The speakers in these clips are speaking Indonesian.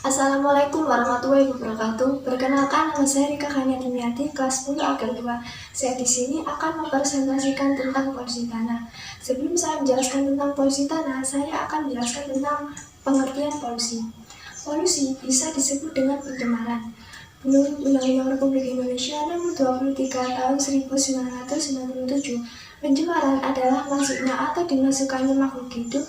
Assalamualaikum warahmatullahi wabarakatuh. Perkenalkan, nama saya Rika Khania Dimiati, kelas 10 Agar 2. Saya di sini akan mempresentasikan tentang polusi tanah. Sebelum saya menjelaskan tentang polusi tanah, saya akan menjelaskan tentang pengertian polusi. Polusi bisa disebut dengan pencemaran. Menurut Undang-Undang Republik Indonesia Nomor 23 Tahun 1997, pencemaran adalah masuknya atau dimasukkannya makhluk hidup,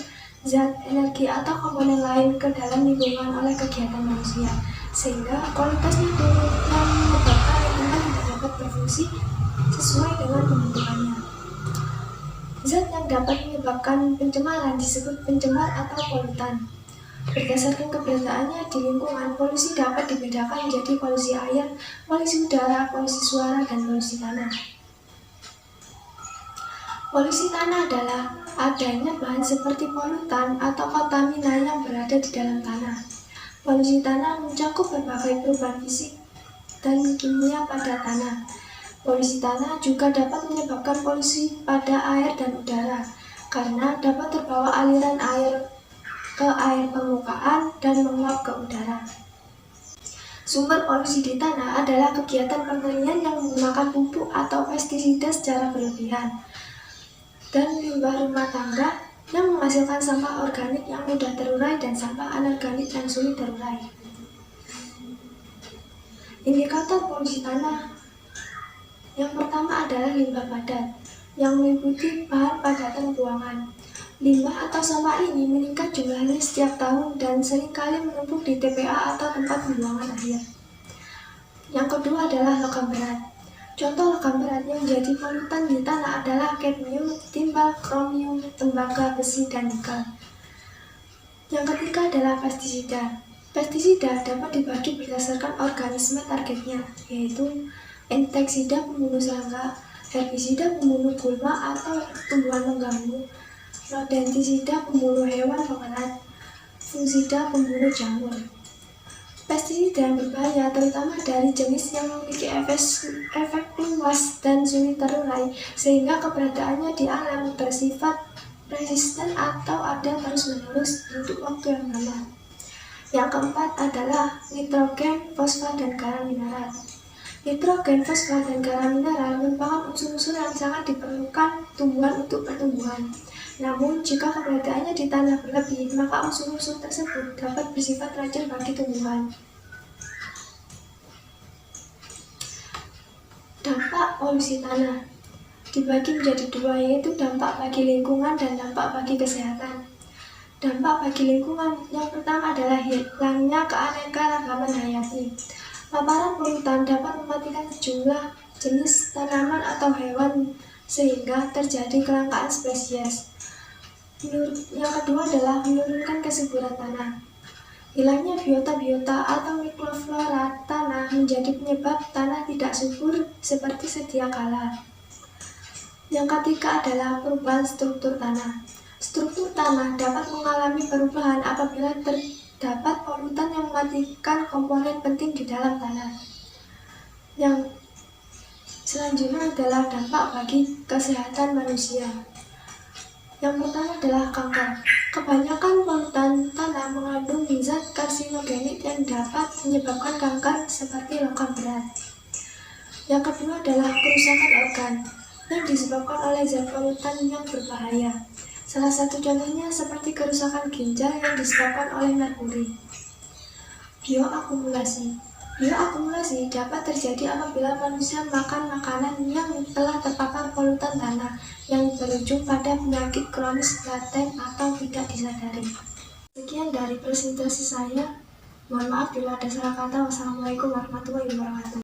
zat, energi, atau komponen lain ke dalam lingkungan oleh kegiatan manusia, sehingga kualitasnya turun dan menyebabkan lingkungan tidak dapat berfungsi sesuai dengan pembentukannya. Zat yang dapat menyebabkan pencemaran disebut pencemar atau polutan. Berdasarkan keberadaannya di lingkungan, polusi dapat dibedakan menjadi polusi air, polusi udara, polusi suara, dan polusi tanah. Polusi tanah adalah adanya bahan seperti polutan atau kontamina yang berada di dalam tanah. Polusi tanah mencakup berbagai perubahan fisik dan kimia pada tanah. Polusi tanah juga dapat menyebabkan polusi pada air dan udara, karena dapat terbawa aliran air ke air permukaan dan menguap ke udara. Sumber polusi di tanah adalah kegiatan pertanian yang menggunakan pupuk atau pestisida secara berlebihan, dan limbah rumah tangga yang menghasilkan sampah organik yang mudah terurai dan sampah anorganik yang sulit terurai. Indikator polusi tanah yang pertama adalah limbah padat, yang meliputi bahan padatan buangan. Limbah atau sampah ini meningkat jumlahnya setiap tahun dan seringkali menumpuk di TPA atau tempat pembuangan akhir. Yang kedua adalah logam berat. Contoh logam berat yang menjadi polutan di tanah adalah kadmium, timbal, kromium, tembaga, besi, dan nikel. Yang ketiga adalah pestisida. Pestisida dapat dibagi berdasarkan organisme targetnya, yaitu insektisida pembunuh serangga, herbisida pembunuh gulma atau tumbuhan mengganggu, rodentisida pembunuh hewan pengerat, fungisida pembunuh jamur. Pestisida yang berbahaya terutama dari jenis yang memiliki efek luas dan sulit terurai, sehingga keberadaannya di alam bersifat resisten atau ada terus-menerus untuk waktu yang lama. Yang keempat adalah nitrogen, fosfat, dan garam mineral. Nitrogen, fosfat, dan garam mineral merupakan unsur-unsur yang sangat diperlukan tumbuhan untuk pertumbuhan. Namun, jika keberadaannya di tanah berlebih, maka unsur-unsur tersebut dapat bersifat racun bagi tumbuhan. Dampak polusi tanah dibagi menjadi dua, yaitu dampak bagi lingkungan dan dampak bagi kesehatan. Dampak bagi lingkungan yang pertama adalah hilangnya keanekaragaman hayati. Paparan polutan dapat mematikan sejumlah jenis tanaman atau hewan sehingga terjadi kelangkaan spesies. Yang kedua adalah menurunkan kesuburan tanah. Hilangnya biota-biota atau mikroflora tanah menjadi penyebab tanah tidak subur seperti sedia kala. Yang ketiga adalah perubahan struktur tanah. Struktur tanah dapat mengalami perubahan apabila terdapat polutan yang mematikan komponen penting di dalam tanah. Yang selanjutnya adalah dampak bagi kesehatan manusia. Yang pertama adalah kanker. Kebanyakan polutan tanah mengandung zat karsinogenik yang dapat menyebabkan kanker seperti logam berat. Yang kedua adalah kerusakan organ yang disebabkan oleh zat polutan yang berbahaya. Salah satu contohnya seperti kerusakan ginjal yang disebabkan oleh merkuri. Bioakumulasi. Bioakumulasi dapat terjadi apabila manusia makan makanan yang telah terpapar polutan tanah yang berujung pada penyakit kronis laten atau tidak disadari. Sekian dari presentasi saya. Mohon maaf bila ada salah kata. Wassalamualaikum warahmatullahi wabarakatuh.